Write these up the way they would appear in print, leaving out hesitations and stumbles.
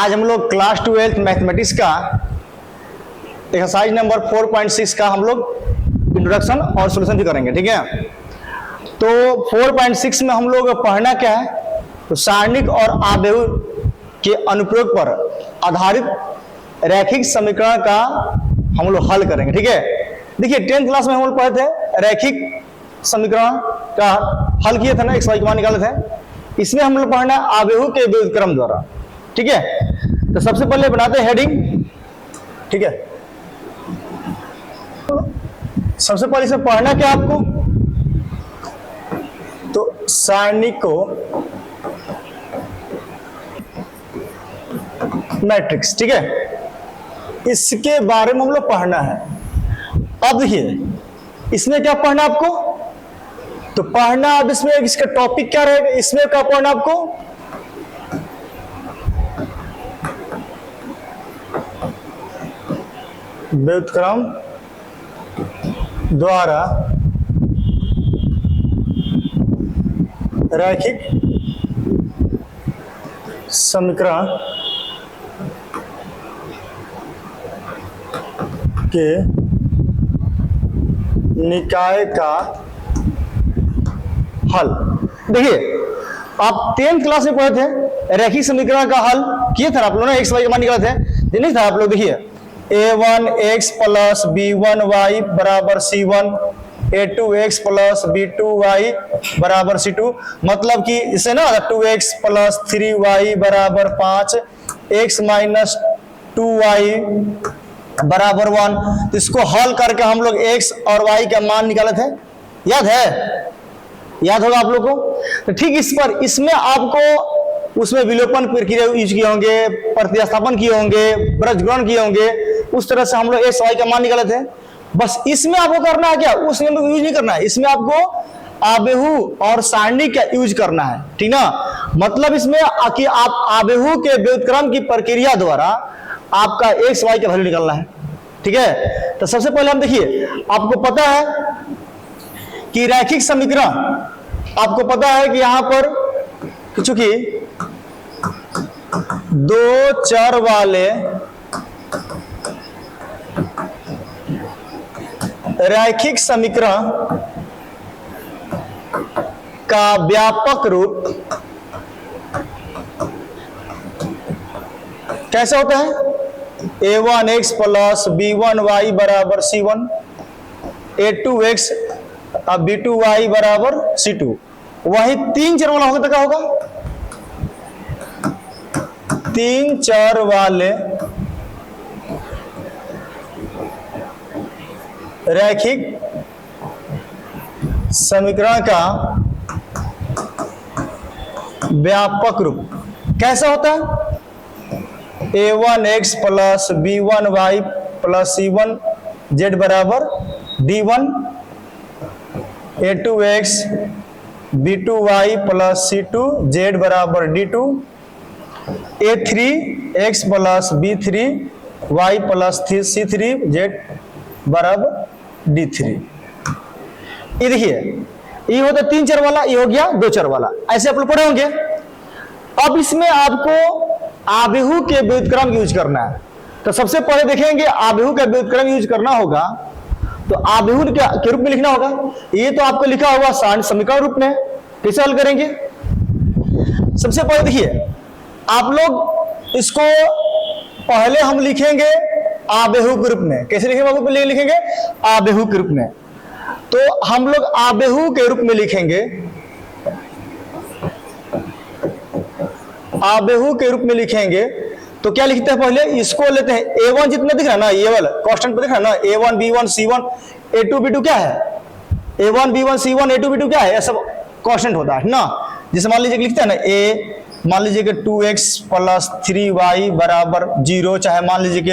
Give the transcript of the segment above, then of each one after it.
आज हम लोग क्लास 12 मैथमेटिक्स का एक्सरसाइज नंबर 4.6 का हम लोग इंट्रोडक्शन और सॉल्यूशन भी करेंगे। ठीक है, तो 4.6 में हम लोग पढ़ना क्या है, तो सारणिक और आव्यूह के अनुप्रयोग पर आधारित रैखिक समीकरण का हम लोग हल करेंगे। ठीक है, देखिए 10th क्लास में हम लोग पढ़े थे रैखिक समीकरण का हल किए थे ना, एक्स वाई के मान निकाले थे। इसमें हम लोग पढ़ना है आव्यूह के व्युत्क्रम द्वारा। ठीक है, तो सबसे पहले बनाते हैं हेडिंग। ठीक है, सबसे पहले इसमें पढ़ना क्या आपको, तो सारणिको मैट्रिक्स। ठीक है, इसके बारे में हम लोग पढ़ना है। अब देखिए इसमें क्या पढ़ना आपको, तो पढ़ना अब इसमें इसका टॉपिक क्या रहेगा, इसमें क्या पढ़ना आपको, व्युत्क्रम द्वारा रैखिक समीकरण के निकाय का हल। देखिए आप 10th क्लास में पढ़े थे रैखिक समीकरण का हल किए थे आप लोग ना, एक्स वाई के मान निकाले थे, नहीं था आप लोग। देखिए a1x प्लस b1y बराबर c1, a2x प्लस b2y बराबर c2, मतलब कि इसे ना 2x प्लस 3y बराबर 5, x माइनस 2y बराबर 1। तो इसको हल करके हम लोग x और y का मान निकाले थे, याद है, याद होगा आप लोग को। तो ठीक इस पर इसमें आपको उसमें विलोपन प्रक्रिया यूज किए होंगे, प्रतिस्थापन किए होंगे, ब्रजग्रहण किए होंगे, उस तरह से हम लोग एक्स वाई का मान निकाले थे। बस इसमें आपको करना है क्या, उस नियम को यूज नहीं करना है, इसमें आपको आव्यूह और सारणिक का यूज करना है। ठीक ना, मतलब इसमें कि आप आव्यूह के व्युत्क्रम की प्रक्रिया द्वारा आपका एक्स वाई का वैल्यू निकालना है। ठीक है, तो सबसे पहले हम देखिए, आपको पता है कि रैखिक समीकरण, आपको पता है कि यहां पर चूंकि दो चर वाले रैखिक समीकरण का व्यापक रूप कैसे होता है, a1x प्लस b1y बराबर c1, a2x b2y बराबर c2। वही तीन चर वाला होगा तो क्या होगा, तीन चर वाले रैखिक समीकरण का व्यापक रूप कैसा होता है, a1x plus b1y plus c1 z बराबर d1, a2x b2y plus c2 z बराबर d2, a3x plus b3y plus c3 z बराबर d3। ये देखिए ये होता तीन चर वाला, ये हो गया दो चर वाला, ऐसे आप लोग पढ़े होंगे। अब इसमें आपको आव्यूह के व्युत्क्रम यूज करना है। तो सबसे पहले देखेंगे आव्यूह का व्युत्क्रम यूज करना होगा, तो आव्यूह के रूप में लिखना होगा। ये तो आपको लिखा होगा सारणिक समीकरण रूप में, कैसे हल करेंगे। सबसे पहले देखिए आप लोग इसको पहले हम लिखेंगे आव्यूह के रूप में, कैसे लिखेंगे, लिखेंगे आव्यूह के रूप में। तो हम लोग आव्यूह के रूप में लिखेंगे, आव्यूह के रूप में लिखेंगे तो क्या लिखते हैं, पहले इसको लेते हैं, a1 जितना दिख रहा है ना, ये वाला कांस्टेंट पर दिख रहा है ना, a1 b1 c1 a2 b2 क्या है, a1 b1 c1 a2 b2 क्या है, ये सब कांस्टेंट होता है ना। जैसे मान लीजिए लिखते हैं ना a, मान लीजिए कि 2x प्लस 3y बराबर 0, चाहे मान लीजिए कि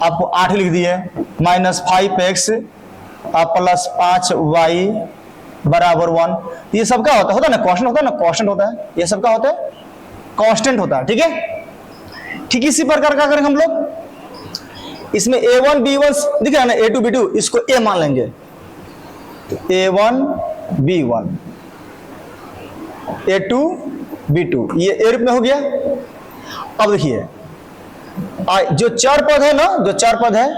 आपको 8 लिख दिए, माइनस 5x प्लस 5y बराबर 1। ये सब क्या होता है ना, कांस्टेंट होता है ना, कांस्टेंट होता है, ये सब क्या होता है, कांस्टेंट होता है। ठीक है, ठीक इसी प्रकार क्या करेंगे हम लोग, इसमें a1 b1 दिख रहा है ना, a2 b2, इसको a मान लेंगे, a1 b1 a2 b2, ये ए रूप में हो गया। अब देखिए जो चर पद है ना, जो चर पद है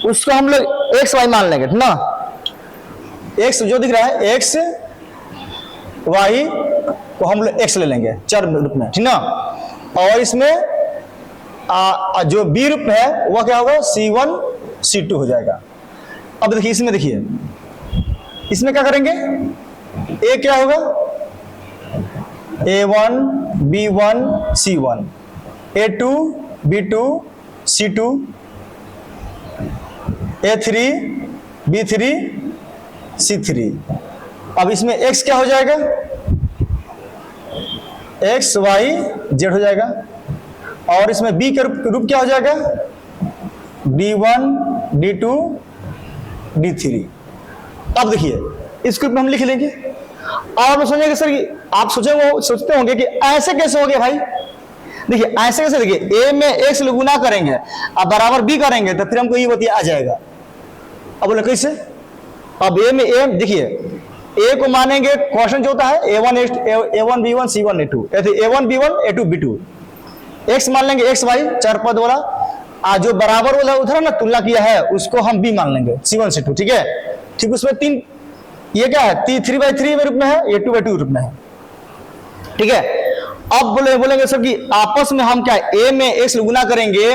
उसको हम लोग एक्स वाई मान लेंगे ना। एक्स जो दिख रहा है एक्स वाई को हम लोग एक्स ले लेंगे चर रूप में, ठीक ना। और इसमें जो बी रूप है वह क्या होगा, C1 C2 हो जाएगा। अब देखिए इसमें, देखिए इसमें क्या करेंगे, ए क्या होगा A1 B1 C1, A2 B2 C2, A3 B3 C3। अब इसमें x क्या हो जाएगा, x y z हो जाएगा। और इसमें b का रूप क्या हो जाएगा, D1 D2 D3। अब देखिए इस ग्रुप में हम लिख लेंगे। और आप सोचेंगे सर कि आप सोचते होंगे कि ऐसे कैसे हो गया भाई। देखिए ऐसे कैसे, देखिए a में x गुना करेंगे अब बराबर b करेंगे तो फिर हमको ये बतिया आ जाएगा। अब बोले कैसे, अब a में a, देखिए a को मानेंगे क्वेश्चन जो होता है A1 B1 C1 A2, A1 B1 A2 B2। x मान लेंगे x y चार पद वाला, जो बराबर वाला उधर ना तुलना किया है उसको हम b मान लेंगे C1 C2, ठीक है। ठीक, उसमें तीन, ये क्या है 3/3 में रूप में है, A2/2 रूप में है, ठीक है। अब बोलेंगे सर कि आपस में हम क्या a में x गुना करेंगे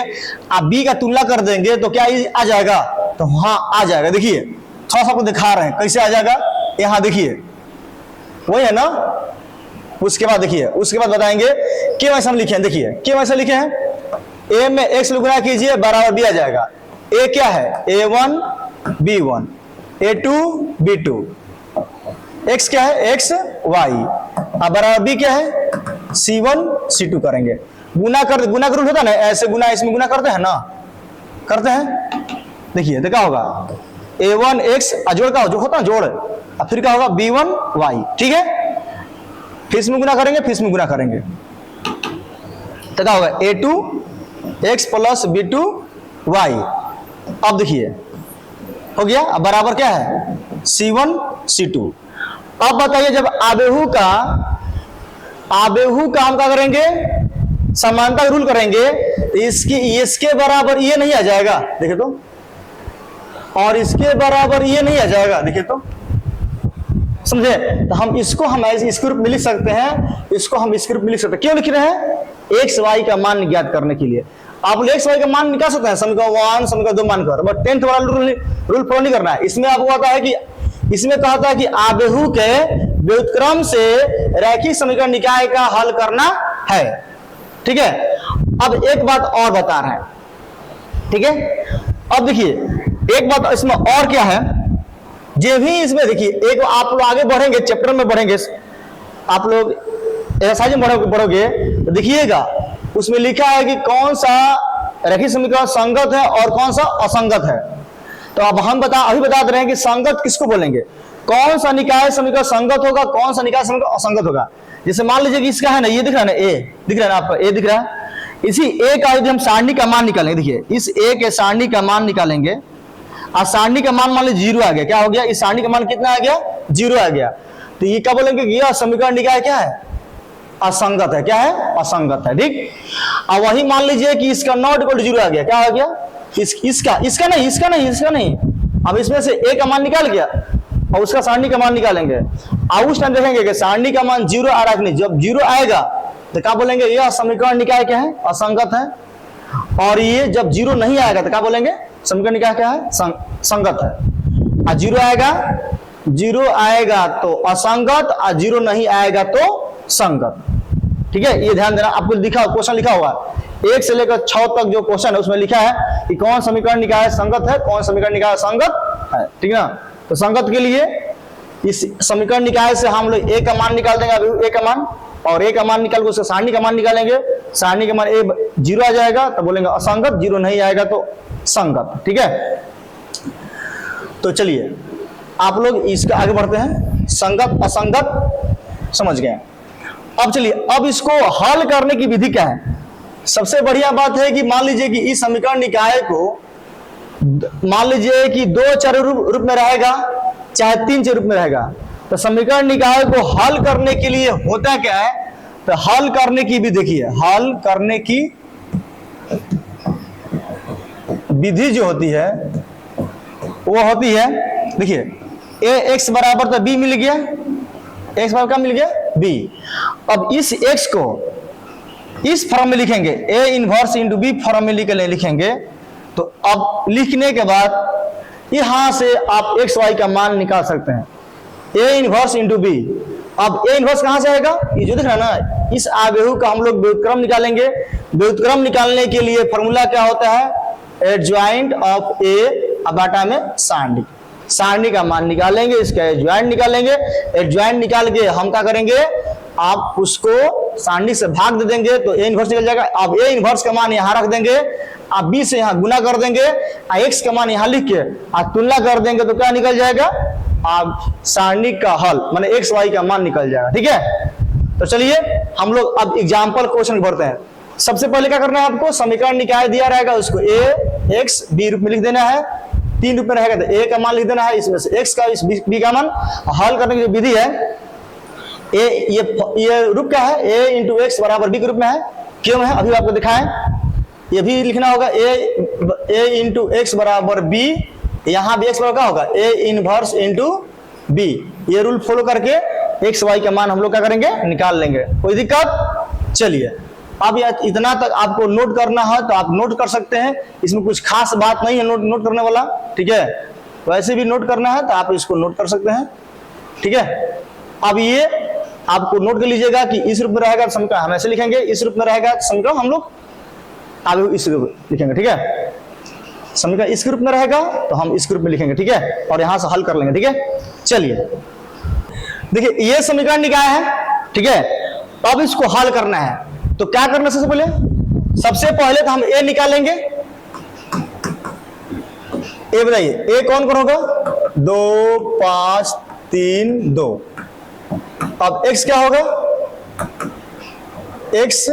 अब b का तुलना कर देंगे तो क्या आ जाएगा, तो हाँ आ जाएगा। देखिए थोड़ा सा आपको दिखा रहे हैं कैसे आ जाएगा, यहां देखिए वही है ना। उसके बाद देखिए, उसके बाद बताएंगे क्यों ऐसा हम लिखे हैं। देखिए क्यों ऐसा लिखे हैं, a में x गुना कीजिए बराबर b आ जाएगा। a क्या है A1 B1 A2 B2, x क्या है x y, अब बराबर b क्या है C1 C2 करेंगे। गुना का रूल होता है ना, ऐसे गुना इसमें गुना करते हैं ना, करते हैं। देखिए तो क्या होगा A1 x जोड़ का जो होता है जोड़, अब फिर क्या होगा B1 y, ठीक है। फिर इसमें गुना करेंगे, फिर इसमें गुना करेंगे तो क्या होगा A2 x plus B2 y। अब देखिए हो गया, अब बराबर क्या है C1 C2। अब बताइए जब आबेहू का हम क्या करेंगे, समानता रूल करेंगे तो इसके बराबर ये नहीं आ जाएगा, देखिए तो, और इसके बराबर ये नहीं आ जाएगा, देखिए तो, समझे। तो हम इसको हम इस ग्रुप में लिख सकते हैं, इसको हम इस ग्रुप में लिख सकते हैं। क्यों लिख रहे हैं, एक्स वाई का मान ज्ञात करने के लिए। आप लोग एक्स वाई का मान निकाल सकते हैं समीकरण 1 समीकरण 2 मानकर, बट 10th वाला रूल फॉलो नहीं करना है। इसमें आपको आता है कि इसमें कहता है कि आबेहू के व्युत्क्रम से रैखिक समीकरण निकाय का हल करना है, ठीक है। अब एक बात और बता रहे हैं, ठीक है। अब देखिए एक बात इसमें और क्या है, जो भी इसमें देखिए एक आप लोग आगे बढ़ेंगे चैप्टर में बढ़ेंगे, आप लोग एक्सरसाइज में बढ़ोगे तो देखिएगा उसमें लिखा है कि कौन सा रैखिक समीकरण संगत है और कौन सा असंगत है। तो अब हम अभी बता रहे हैं कि संगत किसको बोलेंगे, कौन सा निकाय समीकरण संगत होगा, कौन सा निकाय समीकरण असंगत होगा। जैसे मान लीजिए कि इसका है ना, ये दिख रहा है ना, ए दिख रहा है ना आपको, ए दिख रहा है। इसी ए का यदि हम सारणी का मान निकालेंगे, देखिए इस ए के सारणी का मान निकालेंगे और सारणी का मान लीजिए 0 आ गया, क्या हो गया, इस सारणी का मान कितना आ गया 0 आ गया। तो ये क्या बोलेंगे कि यह समीकरण निकाय क्या है, असंगत है, क्या है असंगत है, ठीक। और वही मान लीजिए कि इसका नॉट इक्वल टू 0 आ गया, क्या आ गया, इसका नहीं, हम इसमें से ए का मान निकाल गया और उसका सारणी का मान निकालेंगे और उस टाइम देखेंगे कि सारणी का मान 0 आ रहा है कि नहीं। जब 0 आएगा तो क्या बोलेंगे, यह समीकरण निकाय क्या है, असंगत है। और ये जब 0 नहीं आएगा तो क्या बोलेंगे, समीकरण निकाय क्या है, संगत है। और 0 आएगा तो असंगत और 0 नहीं आएगा तो संगत, ठीक है। ये ध्यान देना, आपको क्वेश्चन लिखा हुआ 1 से लेकर 6 तक जो क्वेश्चन है उसमें लिखा है कि कौन समीकरण निकाय संगत है, कौन समीकरण निकाय असंगत है, ठीक है ना। तो संगत के लिए इस समीकरण निकाय से हम लोग ए का मान निकाल देंगे, अभी ए का मान, और ए का मान निकाल के उसका सारणी का मान निकालेंगे, सारणी का मान ए 0 आ जाएगा तो बोलेंगे असंगत, 0 नहीं आएगा तो संगत, ठीक है। तो चलिए आप लोग इसका आगे बढ़ते हैं, संगत असंगत समझ गए। अब चलिए अब इसको हल करने की विधि क्या है। सबसे बढ़िया बात है कि मान लीजिए कि इस समीकरण निकाय को मान लीजिए कि 2 चर रूप में रहेगा चाहे 3 चर रूप में रहेगा, तो समीकरण निकाय को हल करने के लिए होता क्या है, तो हल करने की भी देखिए, हल करने की विधि जो होती है वो होती है, देखिए ए एक्स बराबर तो बी मिल गया, एक्स बराबर क्या मिल गया बी। अब इस एक्स को इस फॉर्म में लिखेंगे, A inverse into B form में लिखेंगे। तो अब लिखने के बाद यहां से आप एक्स वाई का मान निकाल सकते हैं, ए इनवर्स इंटू बी। अब ए इनवर्स कहां से आएगा, ये जो दिख रहा है ना, इस आव्यूह का हम लोग व्युत्क्रम निकालेंगे। व्युत्क्रम निकालने के लिए फॉर्मूला क्या होता है, एडज्वाइंट ऑफ ए बाटा में सारणी, सारणी का मान निकालेंगे, इसका एडज्वाइंट निकालेंगे। एडज्वाइंट निकाल के हम क्या करेंगे, आप उसको सारणी से भाग दे देंगे तो ए इनवर्स निकल जाएगा। अब ए इनवर्स का मान यहां रख देंगे, आप बी से यहां गुना कर देंगे, एक्स का मान यहां लिख के आप तुलना कर देंगे तो क्या निकल जाएगा, आप सारणी का हल माने एक्स वाई का मान निकल जाएगा। ठीक है, तो चलिए हम लोग अब एग्जाम्पल क्वेश्चन भरते हैं। सबसे पहले क्या करना है, आपको समीकरण निकाय दिया रहेगा, उसको ए एक्स बी रूप में लिख देना है। 3 रूप में रहेगा तो ए का मान लिख देना है, इसमें से एक्स का इस बी का मान। हल करने की जो विधि है, ये रूप क्या है, ए इंटू एक्स बराबर बी के रूप में है। क्यों है अभी आपको दिखाएं, ये भी लिखना होगा, ए इंटू एक्स बराबर बी, यहां भी एक्स बराबर क्या होगा, ए इनवर्स इंटू बी। ये रूल फॉलो करके एक्स वाई का मान हम लोग क्या करेंगे, निकाल लेंगे। कोई दिक्कत, चलिए अब इतना तक आपको नोट करना है तो आप नोट कर सकते हैं, इसमें कुछ खास बात नहीं है नोट करने वाला। ठीक है, वैसे भी नोट करना है तो आप इसको नोट कर सकते हैं। ठीक है, अब ये आपको नोट कर लीजिएगा कि इस रूप में रहेगा तो समीकरण हम ऐसे लिखेंगे, इस रूप में रहेगा तो समीकरण हम लोग आगे इस रूप में लिखेंगे। ठीक है, समीकरण इस रूप में रहेगा तो हम इस रूप में लिखेंगे। ठीक है, और यहां से हल कर लेंगे। ठीक है, चलिए देखिए ये समीकरण निकाय है। ठीक है, अब इसको हल करना है तो क्या करना, सबसे पहले तो हम ए निकालेंगे। ए बताइए, ए कौन कौन होगा, 2 5 3 2। अब x क्या होगा, x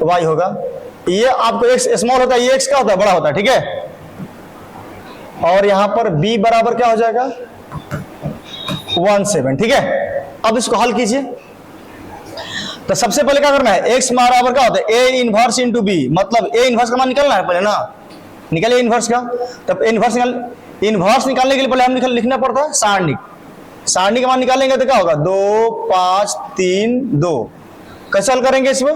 y होगा। ये आपको x स्मॉल होता है, ये x क्या होता है, बड़ा होता है। ठीक है, और यहां पर b बराबर क्या हो जाएगा 17। ठीक है, अब इसको हल कीजिए। तो सबसे पहले क्या करना है, x बराबर क्या होता है, a इनवर्स इंटू बी, मतलब a इनवर्स का मान निकालना है पहले ना, निकालिए इनवर्स का। तब इनवर्स निकालने के लिए पहले हम लिखना पड़ता है सारणी, सारणी का मान निकालेंगे तो क्या होगा, 2 5 3 2। कैसे हल करेंगे इसमें,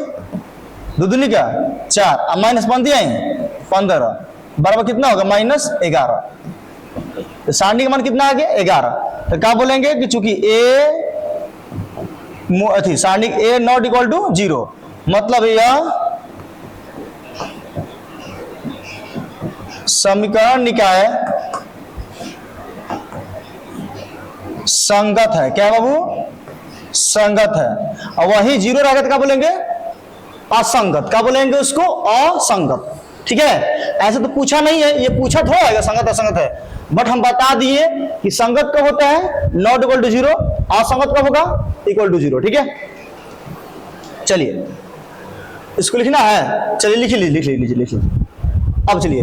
2 दूनी क्या 4, अब माइनस 1 दिया 15 बराबर कितना होगा -11। तो सारणी का मान कितना आ गया 11। तो क्या बोलेंगे कि चूंकि ए सारणी ए नॉट इक्वल टू 0, मतलब यह समीकरण निकाय संगत है। क्या बाबू, संगत है। और वही 0 रहेगा तो क्या बोलेंगे, असंगत। क्या बोलेंगे उसको, असंगत। ठीक है, ऐसे तो पूछा नहीं है, ये पूछा थोड़ा है संगत असंगत है, बट हम बता दिए कि संगत कब होता है, नॉट इक्वल टू 0, असंगत कब होगा, इक्वल टू 0। ठीक है, चलिए इसको लिखना है, चलिए लिख लीजिए। अब चलिए,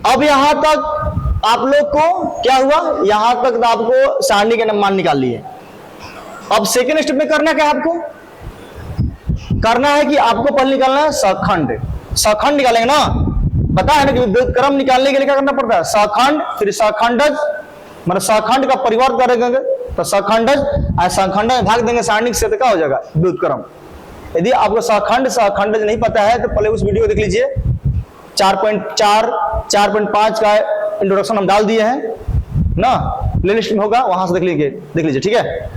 अब यहां तक आप लोग को क्या हुआ, यहां तक तो आपको सारणी के मान निकाल लिए। अब सेकेंड स्टेप में करना क्या है, आपको करना है कि आपको पहले निकालना है सखंड। सखंड निकालेंगे ना, पता है ना कि व्युत्क्रम निकालने के लिए क्या करना पड़ता है, सखंड, फिर सखंडज, मतलब सखंड का परिवर्त करेंगे तो सखंडज, सखंड में भाग देंगे सारणी से तो क्या हो जाएगा व्युत्क्रम। यदि आपको सखंडज नहीं पता है तो पहले उस वीडियो देख लीजिए, 4.4 4.5 का इंट्रोडक्शन हम डाल दिए हैं ना, प्लेलिस्ट में होगा, वहां से देख लीजिए। ठीक है,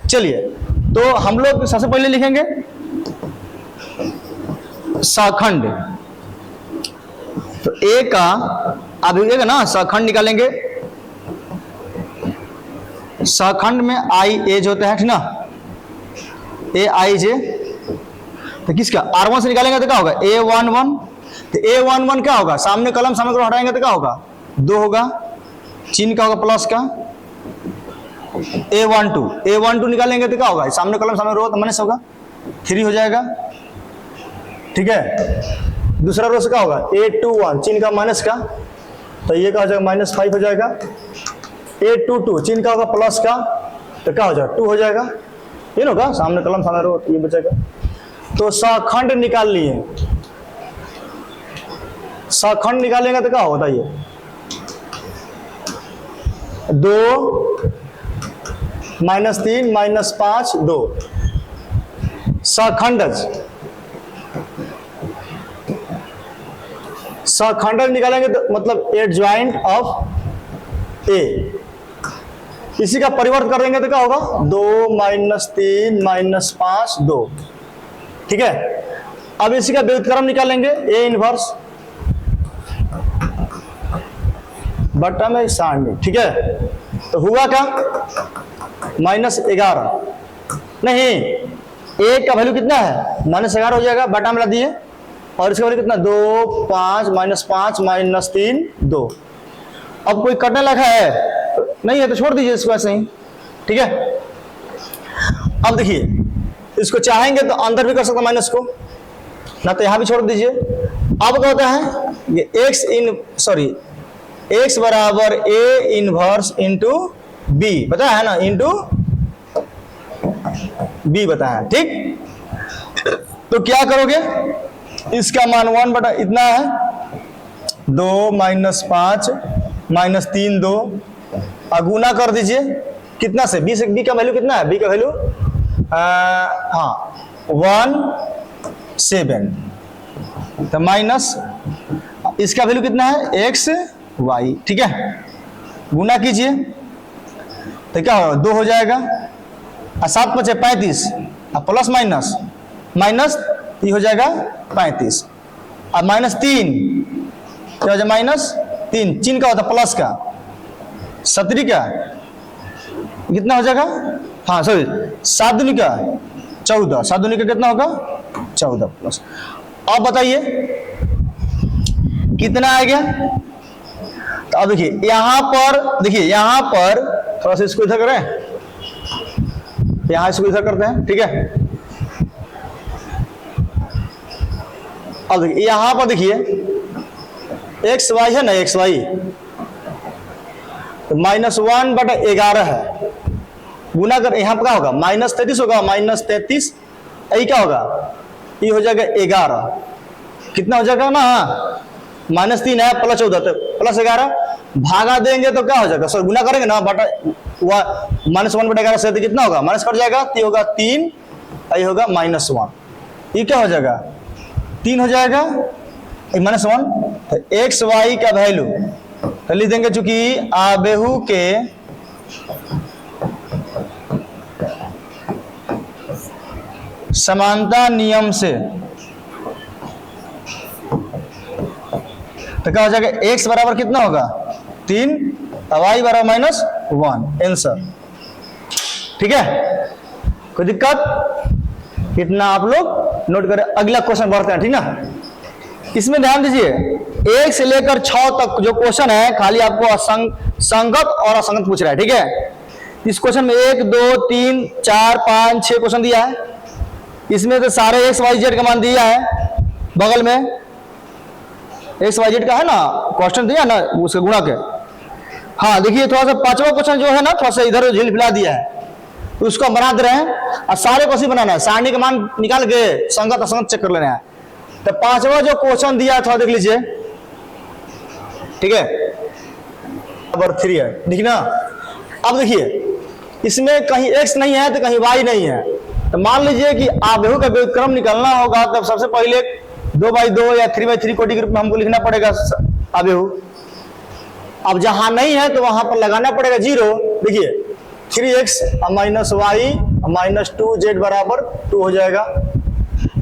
चलिए तो हम लोग सबसे पहले लिखेंगे सखंड। तो ए का अब लिखेगा ना, सखंड निकालेंगे। सखंड में आई एज होता है, ठीक ना, ए आई जे। तो किसका R1 से निकालेंगे तो क्या होगा, A11। तो A11 क्या होगा, सामने कलम हटाएंगे तो क्या होगा, 2 होगा, चिन्ह क्या होगा प्लस का। A12 निकालेंगे तो क्या होगा, सामने कलम रो तो माइनस होगा, 3 हो जाएगा। ठीक है, दूसरा रो से क्या होगा, A21 चिन्ह का माइनस का, तो ये क्या हो जाएगा -5 हो जाएगा। A22 चिन्ह का होगा प्लस का, तो क्या हो जाएगा 2 हो जाएगा, ये ना होगा, सामने कलम रो, ये बचेगा। तो सखंड निकाल लिए। सखंड निकालेंगे तो क्या होता है, 2 -3 -5 2 सखंडज। सखंडज निकालेंगे तो मतलब एडजॉइंट ऑफ ए। इसी का परिवर्त कर देंगे तो क्या होगा, 2 -3 -5 2। ठीक है, अब इसी का व्युत्क्रम निकालेंगे, ए इनवर्स बटा में सारणी। ठीक है, तो हुआ क्या, -11 नहीं, ए का वैल्यू कितना है, -11 हो जाएगा, बटा में ला दिए, और इसका वैल्यू कितना 2 5 -5 -3 2। अब कोई कटने लगा है नहीं है तो छोड़ दीजिए इसको ऐसे ही। ठीक है, अब देखिए इसको चाहेंगे तो अंदर भी कर सकते माइनस को, ना तो यहां भी छोड़ दीजिए। अब क्या होता है, ये x बराबर a इनवर्स इंटू बी बताया है ना, इंटू बी बताया है। ठीक, तो क्या करोगे, इसका मान 1 बटा इतना है, 2 -5 -3 2, गुना कर दीजिए कितना से, बी से, बी का वैल्यू कितना है, बी का वैल्यू 1 7, तो माइनस इसका वैल्यू कितना है x y। ठीक है, गुना कीजिए तो क्या होगा, 2 हो जाएगा, और 7 5 35, अब प्लस माइनस माइनस ये हो जाएगा 35, अब -3 क्या हो जाएगा, -3 चिन्ह का होता प्लस का, 17 का कितना हो जाएगा, हाँ सॉरी 7 दूनी का 14, 7 दूनी का कितना होगा 14 प्लस। अब बताइए कितना आ गया, तो अब देखिए यहां पर, देखिए यहां पर थोड़ा सा इसको इधर करें, यहां इसको इधर करते हैं। ठीक है, अब देखिए यहां पर देखिए एक्स वाई है ना, एक्स वाई तो -1 बटा 11 है, गुना कर यहाँ पर क्या होगा, -33 होगा, -33 यही क्या होगा, ये हो जाएगा 11, कितना हो जाएगा ना, -3 है प्लस 14 तो प्लस 11, भागा देंगे तो क्या हो जाएगा, सर गुना करेंगे ना, बटा -1 बटा 11 से तो कितना होगा, माइनस कट जाएगा, तो ये होगा 3, ये होगा -1, ये क्या हो जाएगा 3 हो जाएगा, -1, तो एक्स वाई का वैल्यू तो लिख देंगे, चूंकि आबेहू के समानता नियम से, तो क्या हो जाएगा, x बराबर कितना होगा 3, y बराबर -1, आंसर। ठीक है, कोई दिक्कत, इतना आप लोग नोट करें। अगला क्वेश्चन बढ़ते हैं। ठीक ना, इसमें ध्यान दीजिए 1 से लेकर 6 तक जो क्वेश्चन है खाली आपको संगत और असंगत पूछ रहा है। ठीक है, इस क्वेश्चन में 1 2 3 4 5 6 क्वेश्चन दिया है, इसमें तो सारे एक्स वाई जेड का मान दिया है, बगल में एक्स वाई जेड का है ना क्वेश्चन दिया ना, उसके गुणा के। हाँ देखिए थोड़ा सा 5वां क्वेश्चन जो है ना, थोड़ा सा इधर झील फिला दिया है, तो उसको बना दे रहे हैं, और सारे क्वेश्चन बनाना है, सारणी का मान निकाल के संगत असंगत चेक कर लेना है। तो 5वां जो क्वेश्चन दिया है थोड़ा देख लीजिए। ठीक है, नंबर 3 है, ठीक ना। अब देखिए इसमें कहीं x नहीं है तो कहीं y नहीं है, तो मान लीजिए कि आबेहू का व्युत्क्रम निकालना होगा, तब सबसे पहले 2/2 या 3/3 कोटि के रूप में हमको लिखना पड़ेगा आबेहू। अब जहां नहीं है तो वहां पर लगाना पड़ेगा 0। देखिए 3x - 2z बराबर 2 हो जाएगा,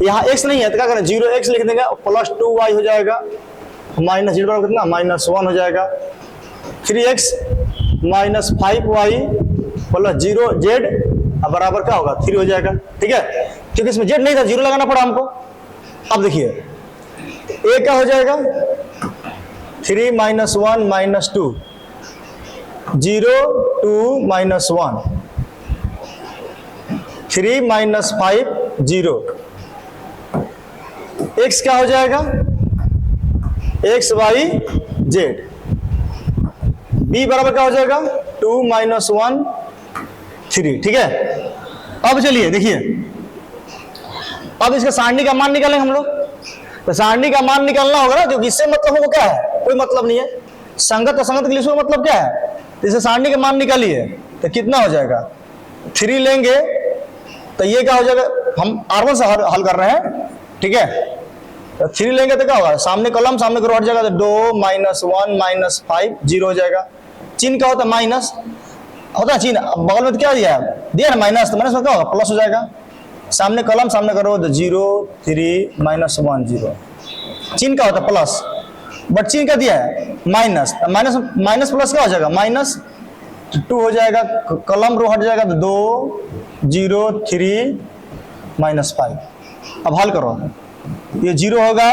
यहाँ x नहीं है तो क्या करें 0x लिख देंगे, प्लस 2y हो जाएगा, -0 बराबर कितना -1 हो जाएगा, 3x - 5y प्लस 0z बराबर क्या होगा 3 हो जाएगा। ठीक है, क्योंकि इसमें z नहीं था 0 लगाना पड़ा हमको। अब देखिए a क्या हो जाएगा 3 - 1 - 2 0 2 - 1 3 - 5 0, x क्या हो जाएगा x y z, b बराबर क्या हो जाएगा 2 - 1 3। ठीक है, अब चलिए देखिए अब इसका सारणी का मान निकालेंगे हम लोग। तो सारणी का मान निकालना होगा ना, क्योंकि इससे मतलब वो क्या है, कोई मतलब नहीं है। संगत असंगत के लिए इसका मतलब क्या है, तो इसे सारणी का मान निकालिए तो कितना हो जाएगा 3 लेंगे तो ये क्या हो जाएगा, हम R1 से हल कर रहे हैं, ठीक है। तो 3 लेंगे तो क्या होगा, सामने कॉलम सामने को हट जाएगा तो 2 -1 -5 0 हो जाएगा। चिन्ह क्या होता है, माइनस होता है चिन्ह, बगल में तो क्या दिया है, दिया ना माइनस, तो माइनस में क्या होगा, प्लस हो जाएगा। सामने कॉलम सामने करो तो 0 3 -1 0, चिन्ह क्या होता है प्लस, बट चिन्ह क्या दिया है माइनस, माइनस माइनस प्लस क्या हो जाएगा माइनस 2 हो जाएगा, कॉलम रो हट जाएगा तो 2 0 3 -5। अब हल करो, ये 0 होगा,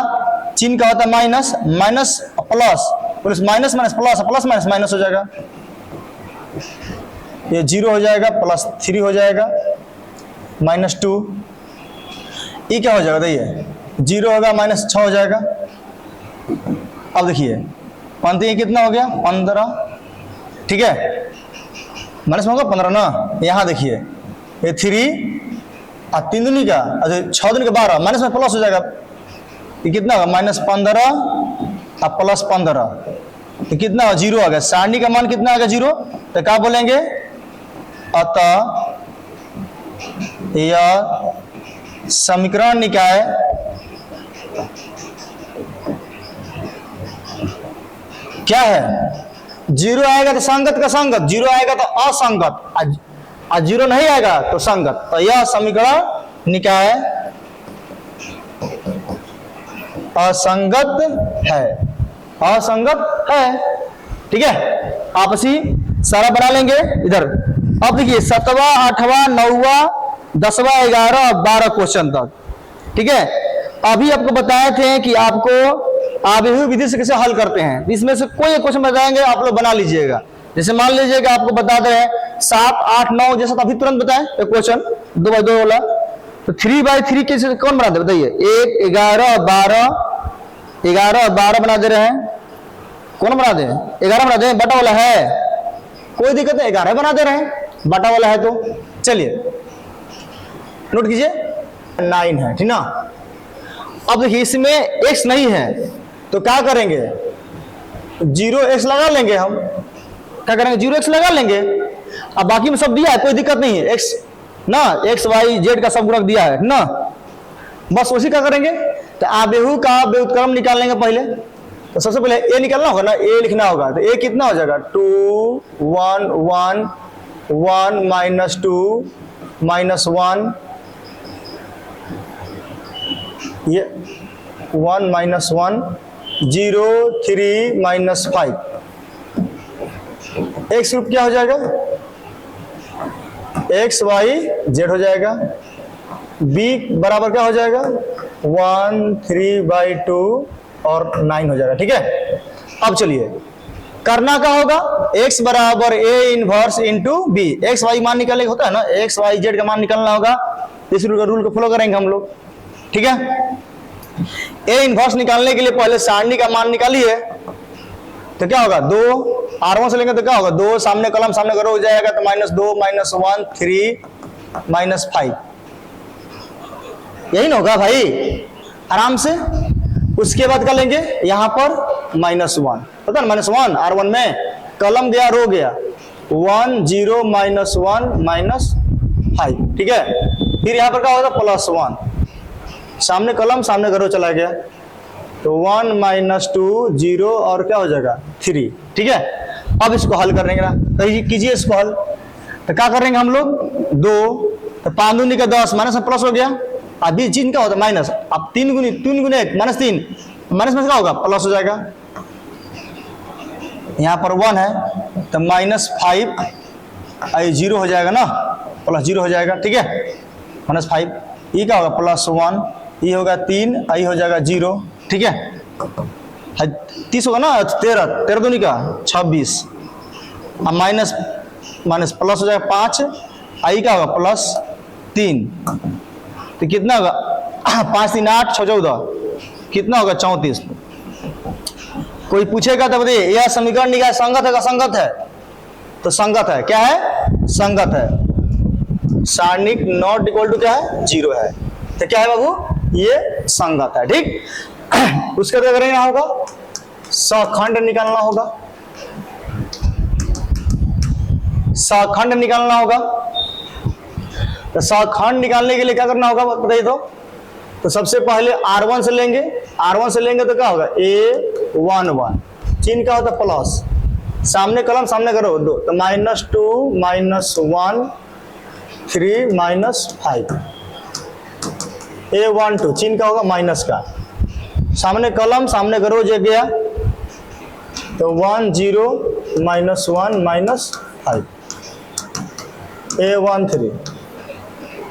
चिन्ह का होता है minus, minus plus plus minus minus plus plus minus minus हो जाएगा, ये 0 हो जाएगा, +3 हो जाएगा, -2, ये क्या हो जाएगा, देखिए 0 होगा -6 हो जाएगा। अब देखिए पंक्ति कितना हो गया 15, ठीक है, माइनस में होगा 15 ना। यहाँ देखिए ये 3 और 3 दूनी का 6 दूनी का 12, माइनस में प्लस हो जाएगा, ये कितना होगा -15 और +15, तो कितना होगा 0 आ गया। सारणी का मान कितना आ गया 0, तो क्या बोलेंगे, अतः यह समीकरण निकाय क्या है, 0 आएगा तो संगत का संगत, 0 आएगा तो असंगत, और 0 नहीं आएगा तो संगत, तो यह समीकरण निकाय असंगत है, असंगत है, ठीक है। आपसी सारा बना लेंगे इधर। अब देखिए 7वां 8वां 9वां 10वां 11 और 12 क्वेश्चन तक, ठीक है। अभी आपको बताए थे कि आपको आबेहू विधि से कैसे हल करते हैं, इसमें से कोई एक क्वेश्चन बताएंगे, आप लोग बना लीजिएगा। जैसे मान लीजिएगा आपको बता दे रहे हैं 7 8 9, जैसा तो अभी तुरंत बताएं क्वेश्चन 2x2 वाला, तो 3x3 कैसे कौन बना दे बताइए, 1 11 और 12 बना दे रहे हैं, कौन बना दे, 11 बना दे, बटा वाला है, कोई दिक्कत नहीं, 11 बना दे रहे हैं, बटा वाला है तो चलिए नोट कीजिए 9 है, ठीक ना। अब देखिए इसमें x नहीं है तो क्या करेंगे, 0x लगा लेंगे, हम क्या करेंगे 0x लगा लेंगे। अब बाकी में सब दिया है, कोई दिक्कत नहीं है, x ना x y z का सब गुणक दिया है ना, बस उसी का करेंगे। तो आबेहू का व्युत्क्रम निकाल लेंगे पहले, तो सबसे पहले a निकालना होगा ना, a लिखना होगा, तो a कितना हो जाएगा 2 1 1 1 -2 -1, ये 1 -1 0 3 -5, x रूप क्या हो जाएगा x y z हो जाएगा, b बराबर क्या हो जाएगा 1 3/2 और 9 हो जाएगा, ठीक है। अब चलिए करना क्या होगा, x बराबर a inverse into b, x y मान निकालने होता है ना, x y z का मान निकालना होगा, इस रूल को फॉलो करेंगे हम लोग, ठीक है। a इनवर्स निकालने के लिए पहले सारणी का मान निकालिए, तो क्या होगा 2 R1 से लेंगे तो क्या होगा 2, सामने कॉलम सामने करो हो जाएगा तो -2 -1 3 -5, यही ना होगा भाई आराम से। उसके बाद क्या लेंगे, यहां पर -1 पता ना, -1 R1 में कॉलम गया रो गया 1 0 -1 -5, ठीक है। फिर यहां पर क्या होगा +1, सामने कॉलम सामने करो चला गया तो 1 -2 0 और क्या हो जाएगा 3, ठीक है। अब इसको हल करेंगे ना, तो कीजिए इसको हल, तो क्या करेंगे हम लोग 2, तो 5 दूनी का 10, माइनस में प्लस हो गया, अभी चिन्ह क्या होता है माइनस, अब 3 गुने 1 -3, माइनस में क्या होगा प्लस हो जाएगा, यहाँ पर 1 है तो -5 0 हो जाएगा ना, +0 हो जाएगा, ठीक है, -5, ये क्या होगा +1, ये होगा 3, आई हो जाएगा 0, ठीक है। 30 होगा ना, 13 दूनी का 26, अब माइनस प्लस हो जाएगा 5, आई क्या होगा +3, तो कितना होगा 5 3 8 6 14, कितना होगा 34। कोई पूछेगा तो बताइए यह समीकरण निकाय संगत है का संगत है, तो संगत है, क्या है संगत है, सारणिक नॉट इक्वल टू क्या है 0 है, तो क्या है बाबू ये संगत है, ठीक। उसका क्या करेंगे, होगा सखंड निकालना होगा, सखंड निकालना होगा। तो सखंड निकालने के लिए क्या करना होगा बताइए तो सबसे पहले R1 से लेंगे, R1 से लेंगे तो क्या होगा A11, चिन्ह क्या होता है प्लस, सामने कलम सामने करो 2, तो -2 -1 3 -5, A12 चिन्ह क्या होगा माइनस का, सामने कलम सामने करो जो गया तो 1 0 -1 -5 A13,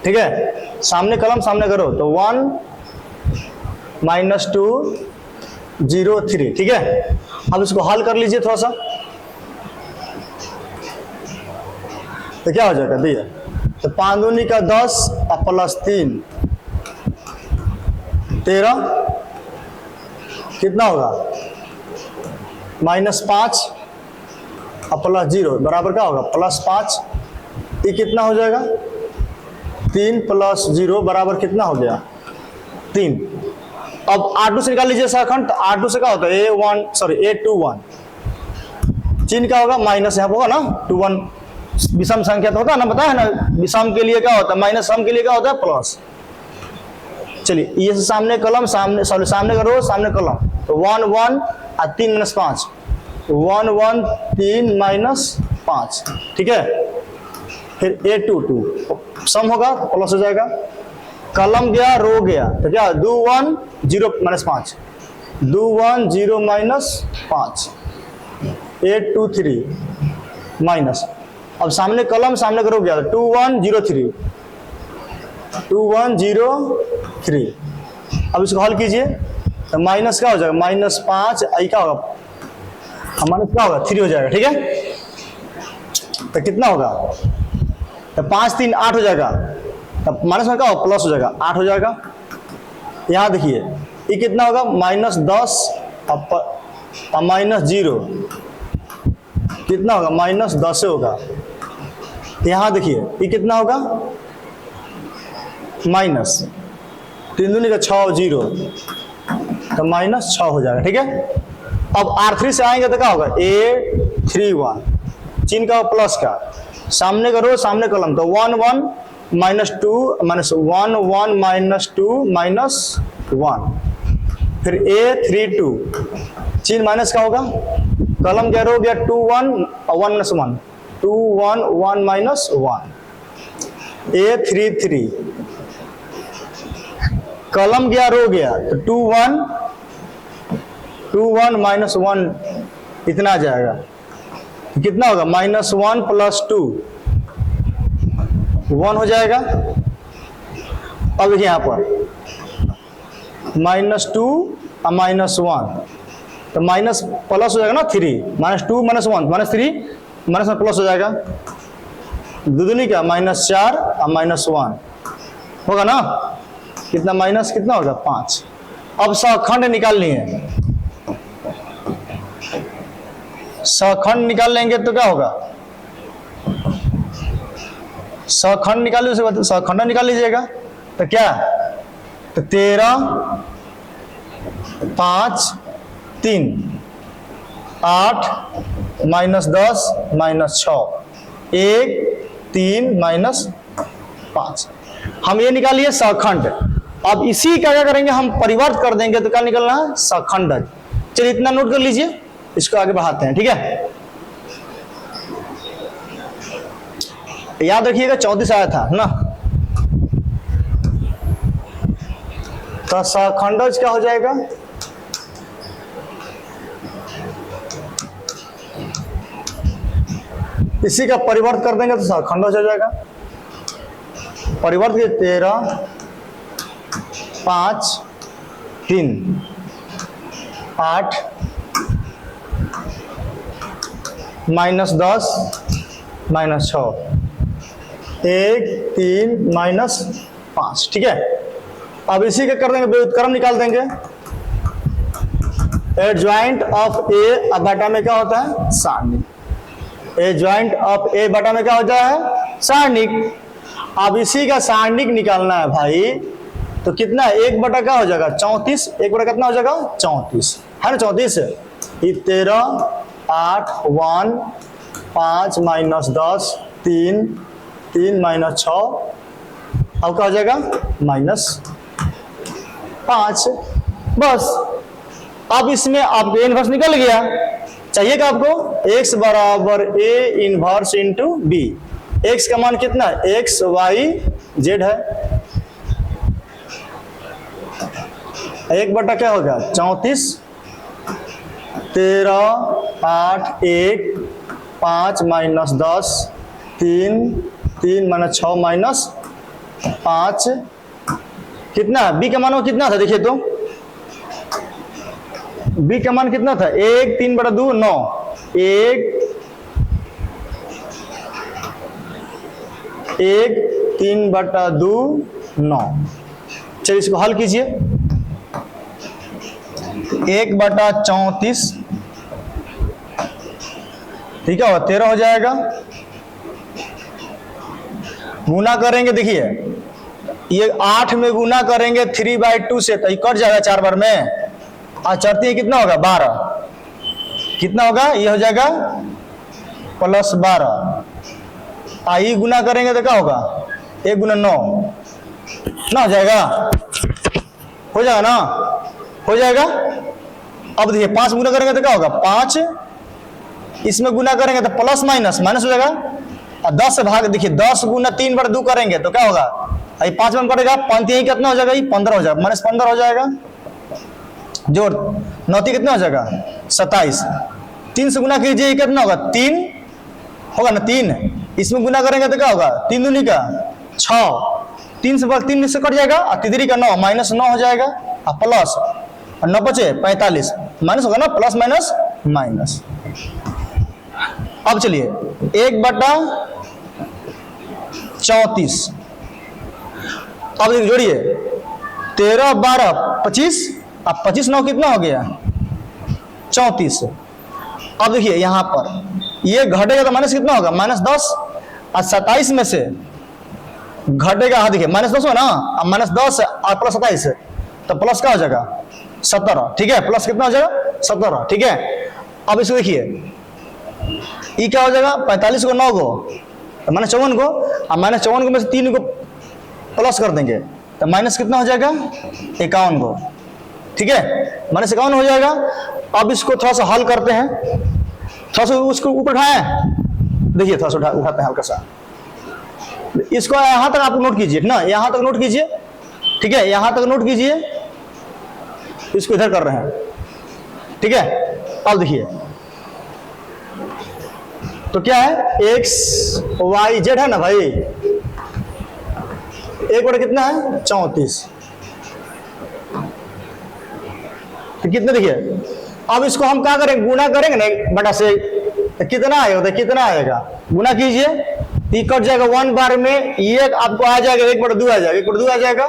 ठीक है, सामने कलम सामने करो तो 1 -2 0 3, ठीक है। अब इसको हल कर लीजिए थोड़ा सा, तो क्या हो जाएगा भैया, तो 5 दूनी का 10 और +3 13, कितना होगा -5 और +0 बराबर क्या होगा +5, ये कितना हो जाएगा 3 + 0 बराबर कितना हो गया 3। अब R2 से निकाल लीजिए सखंड, तो R2 से क्या होता है A21, चिन्ह क्या होगा माइनस, यहाँ होगा ना 21, विषम संख्या तो होता है ना, पता है ना, विषम के लिए क्या होता है माइनस, सम के लिए क्या होता है प्लस। चलिए ये सामने कलम सामने सामने करो सामने कलम, तो 1 1 और 3 -5 1 1 3 -5, ठीक है। फिर A22 सम होगा प्लस हो जाएगा, कलम गया रो गया तो क्या 2 1 0 -5 2 1 0 -5 823 माइनस, अब सामने कलम सामने करो गया 2 1 0 3 2 1 0 3, अब इसको हल कीजिए तो माइनस क्या हो जाएगा -5, आई क्या होगा हमारे क्या होगा 3 हो जाएगा, ठीक है। तो कितना होगा, तो 5 3 8 हो जाएगा, तब माइनस में क्या होगा प्लस हो जाएगा 8 हो जाएगा। यहाँ देखिए ये कितना होगा -10 और -0 कितना होगा -10 होगा। यहाँ देखिए ये कितना होगा माइनस 3 दूनी का 6 0, तो -6 हो जाएगा, ठीक है। अब R3 से आएंगे तो क्या होगा A31, चिन्ह का प्लस का, सामने करो सामने कलम तो 1 1 -2 -1 1 -2 -1, फिर A32 चिन्ह माइनस का होगा, कलम क्या हो गया 2 1 और 1 -1 2 1 1 -1, A33 कलम गया रो गया तो 2 1 -1 इतना आ जाएगा, कितना होगा -1 + 2 1 हो जाएगा। अब देखिए यहाँ पर -2 और -1 तो माइनस प्लस हो जाएगा ना 3 -2 -1 -3 माइनस में प्लस हो जाएगा, दुदुनी का -4 और -1 होगा ना, कितना माइनस कितना होगा 5। अब सखंड निकालनी है, सखंड निकाल लेंगे तो क्या होगा, सखंड निकालिए, उसे सखंड निकाल लीजिएगा तो क्या, तो 13 5 3 8 -10 -6 1 3 -5, हम ये निकालिए सखंड। अब इसी का क्या करेंगे हम परिवर्त कर देंगे तो क्या निकलना है सखंड। चलिए इतना नोट कर लीजिए, इसको आगे बढ़ाते हैं, ठीक है। याद रखिएगा 34 आया था ना, तो सखंडज क्या हो जाएगा, इसी का परिवर्त कर देंगे तो सखंडज हो जाएगा। परिवर्त के 13 5 3 8 -10 -6 1 3 -5, ठीक है। अब इसी का कर देंगे व्युत्क्रम निकाल देंगे, एडजॉइंट ऑफ ए बटा में क्या होता है सारणिक, एडजॉइंट ऑफ ए बटा में क्या होता है सारणिक। अब इसी का सारणिक निकालना है भाई, तो कितना 1 बटा क्या हो जाएगा 34, 1 बटा कितना हो जाएगा 34 है ना 34। 13 8 1 5 माइनस 10 3 3 माइनस 6 अब क्या हो जाएगा -5। बस अब इसमें आपको इनवर्स निकल गया। चाहिएगा आपको x बराबर a inverse into B. x का मान कितना x y z है। 1 बटा क्या होगा 34 13 8 1 5 माइनस 10 3 3 माइनस 6 माइनस 5 कितना b का मान वो कितना था देखिए तो b का मान कितना था 1 3 बटा 2 9 1 3 बटा 2 9। चलिए इसको हल कीजिए 1 बटा 34 ठीक है 13 हो जाएगा। गुना करेंगे देखिए ये 8 में गुना करेंगे 3/2 से तो ये कट जाएगा 4 बार में और चढ़ती है कितना होगा 12 कितना होगा ये हो जाएगा +12 आई गुना करेंगे तो क्या होगा 1 गुना 9 ना हो जाएगा ना हो जाएगा। अब देखिए 5 गुना करेंगे तो क्या होगा 5 इसमें गुना करेंगे तो प्लस माइनस माइनस हो जाएगा और 10 से भाग देखिए 10 गुना 3/2 करेंगे तो क्या होगा ये 5 में कटेगा 5 यही कितना हो जाएगा ये 15 हो जाएगा -15 हो जाएगा। जोड़ 9 कितना हो जाएगा 27 3 से गुना कीजिए कितना होगा 3 होगा ना 3 इसमें गुना करेंगे तो क्या होगा 3 दूनी का 6 3 से भाग 3 से कट जाएगा और 3 का 9 -9 हो जाएगा और प्लस और 9 बचे 45 माइनस होगा ना प्लस माइनस माइनस। अब चलिए 1 बटा 34 अब देखिए जोड़िए 13 12 25 अब 25 9 कितना हो गया 34। अब देखिए यहां पर ये घटेगा तो माइनस कितना होगा -10 और 27 में से घटेगा हाँ देखिए -10 हो ना अब -10 और प्लस 27 तो प्लस क्या हो जाएगा 17 ठीक है प्लस कितना हो जाएगा 17 ठीक है। अब इसको देखिए ये क्या हो जाएगा 45 को 9 को तो -54 को और -54 को में से 3 को प्लस कर देंगे तो माइनस कितना हो जाएगा 51 को ठीक है -51 हो जाएगा। अब इसको थोड़ा सा हल करते हैं थोड़ा सा उसको ऊपर उठाएं देखिए थोड़ा सा उठाते हैं हल्का सा इसको यहां तक आप नोट कीजिए ना यहां तक नोट कीजिए ठीक है यहां तक नोट कीजिए इसको इधर कर रहे हैं ठीक है। अब देखिए तो क्या है x y z है ना भाई 1 बटा कितना है 34 तो कितने देखिए अब इसको हम क्या करेंगे गुना करेंगे ना 1 बटा से तो कितना आएगा तो कितना आएगा गुना कीजिए ये कट जाएगा 1 बार में ये आपको आ जाएगा 1 बटा 2 आ जाएगा 1 बटा 2 आ जाएगा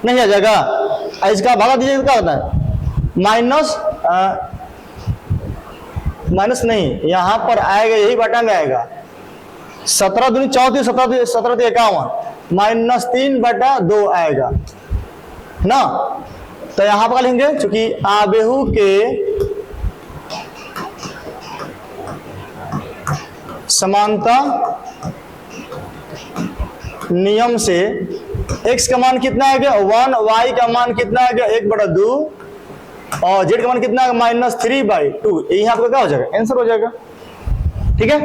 नहीं आ जाएगा इसका भागा दीजिए क्या होता है माइनस नहीं यहां पर आएगा यही बटा में आएगा 17 दूनी 34 17 51 -3 बटा 2 आएगा ना। तो यहां पर लिखेंगे क्योंकि आबेहू के समानता नियम से x का मान कितना आएगा 1 y का मान कितना आएगा 1 बटा 2 और z का मान कितना आएगा -3/2 यही आपका क्या हो जाएगा आंसर हो जाएगा ठीक है।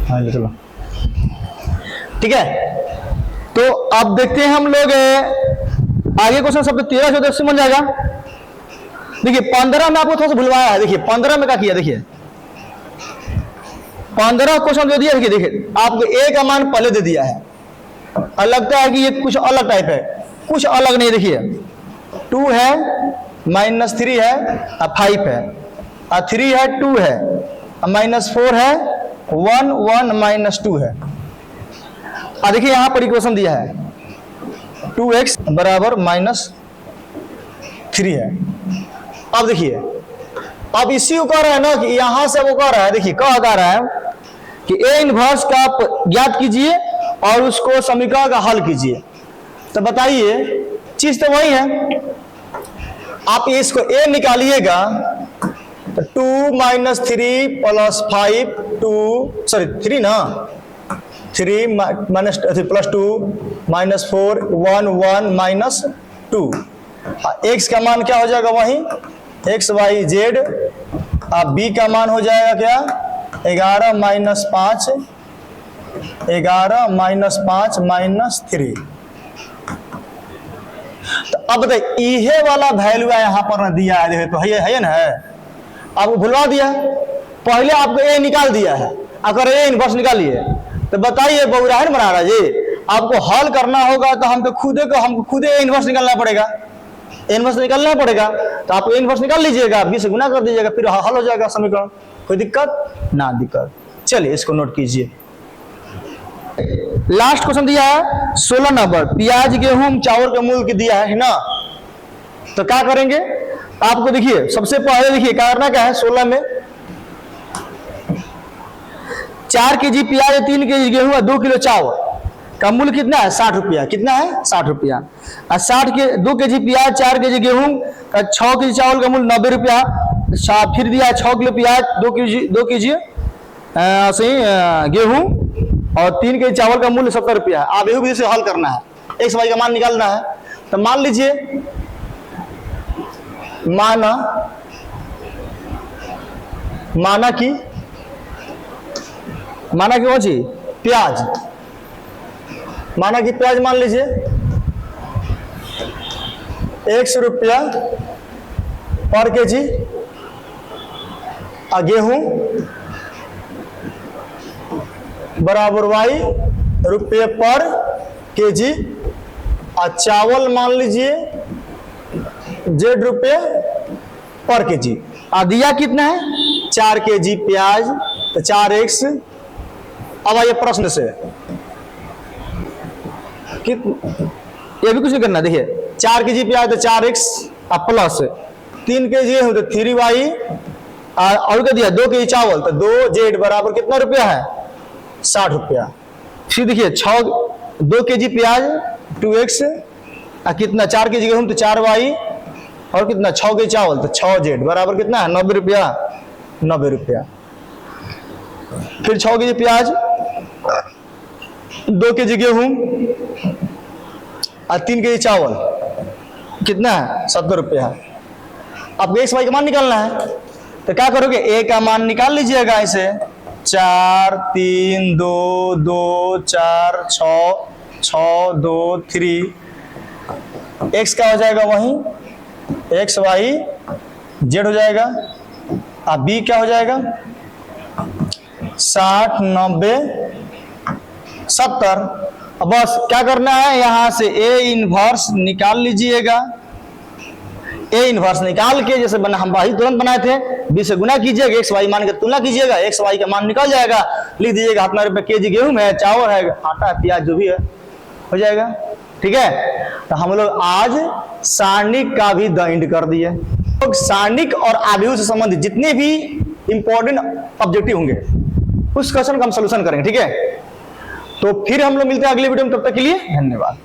हाँ चलो ठीक है। तो अब देखते हैं हम लोग आगे क्वेश्चन सब 13 14 से बन जाएगा। देखिए 15 में आपको थोड़ा सा भुलवाया है देखिए 15 में क्या किया देखिए 15 क्वेश्चन जो दिया देखिए आपको a का मान पहले दे दिया है और लगता है कि ये कुछ अलग टाइप है कुछ अलग नहीं देखिए 2 है -3 है और 5 है और 3 है 2 है और -4 है 1 1 -2 है और देखिए यहां पर इक्वेशन दिया है 2x बराबर -3 है अब देखिए, अब इसी को कह रहा है ना कि यहां से वो कह रहा है, देखिए कह रहा है कि ए इनवर्स का आप ज्ञात कीजिए और उसको समीकरण का हल कीजिए। तो बताइए, चीज तो वही है, आप इसको ए निकालिएगा तो 2 - 3 + 5 2 सॉरी 3 ना 3 + 2 - 4 1 1 - 2। एक्स का मान क्या हो जाएगा वही एक्स वाई जेड। अब बी का मान हो जाएगा क्या 11 - 5 11 - 5 - 3। तो अब देखिए इहे वाला वैल्यू यहाँ पर दिया है, देखिए तो है ना, है आपको भुलवा दिया, पहले आपको ए निकाल दिया है, अगर ए इनवर्स निकालिए तो बताइए बहुराहन बना रहा जी, आपको हल करना होगा तो हमको खुद ए इनवर्स निकालना पड़ेगा, इनवर्स निकालना पड़ेगा। तो आप इनवर्स निकाल लीजिएगा, 20 से गुना कर दीजिएगा, फिर हल हो जाएगा समीकरण, कोई दिक्कत ना दिक्कत। चलिए इसको नोट कीजिए। लास्ट क्वेश्चन दिया है 16 नंबर, प्याज गेहूं चावल का मूल्य दिया है ना। तो क्या करेंगे, आपको देखिए सबसे पहले देखिए क्या करना, क्या है 16 में 4 केजी प्याज, 3 केजी गेहूं और 2 किलो चावल का मूल्य कितना है 60 रुपया। कितना है 60 रुपया। और 2 केजी प्याज, 4 केजी गेहूं का 6 केजी चावल का मूल्य 90 रुपया। फिर दिया 6 किलो प्याज, 2 केजी गेहूं और 3 केजी चावल का मूल्य 70 रुपया है। आप विधि से हल करना है, एक्स वाई का मान निकालना है। तो मान लीजिए माना कि कौन सी प्याज, माना कि प्याज मान लीजिए 100 रुपया पर केजी, और गेहूं बराबर वाई रुपये पर केजी, और चावल मान लीजिए जेड रुपये पर केजी। और दिया कितना है 4 केजी प्याज, तो 4x। अब आइए प्रश्न से, ये भी कुछ नहीं करना, देखिए 4 केजी प्याज तो 4x प्लस 3 केजी गेहूं तो 3y, और क्या दिया 2 केजी चावल तो 2z बराबर कितना रुपया है 60 रुपया। फिर देखिए 2 केजी प्याज 2x, कितना 4 केजी गेहूं तो 4y, और कितना 6 केजी चावल तो 6z बराबर कितना है 90 रुपया 90 रुपया। फिर 6 केजी प्याज, 2 केजी गेहूं और 3 केजी चावल कितना है 70 रुपया। अब एक्स वाई का मान निकालना है, तो क्या करोगे ए का मान निकाल लीजिएगा ऐसे 4 3 2 2 4 6 6 2 3। एक्स का हो जाएगा वही एक्स वाई जेड हो जाएगा, और बी क्या हो जाएगा 60 90 70। बस क्या करना है, यहां से ए इनवर्स निकाल लीजिएगा। ए इनवर्स निकाल के जैसे हम वही तुरंत बनाए थे, 20 से गुना कीजिएगा, एक्स वाई मान के तुलना कीजिएगा, एक्स वाई का मान निकल जाएगा, लिख दीजिएगा कितना रुपये केजी गेहूं है, चावल है, आटा है, प्याज जो भी है हो जाएगा। ठीक है, तो हम लोग आज सारणिक का भी द एंड कर दिए। तो सारणिक और आव्यूह से संबंधित जितने भी इंपॉर्टेंट ऑब्जेक्टिव होंगे उस क्वेश्चन का हम सोल्यूशन करेंगे। ठीक है, तो फिर हम लोग मिलते हैं अगले वीडियो में, तब तक के लिए धन्यवाद।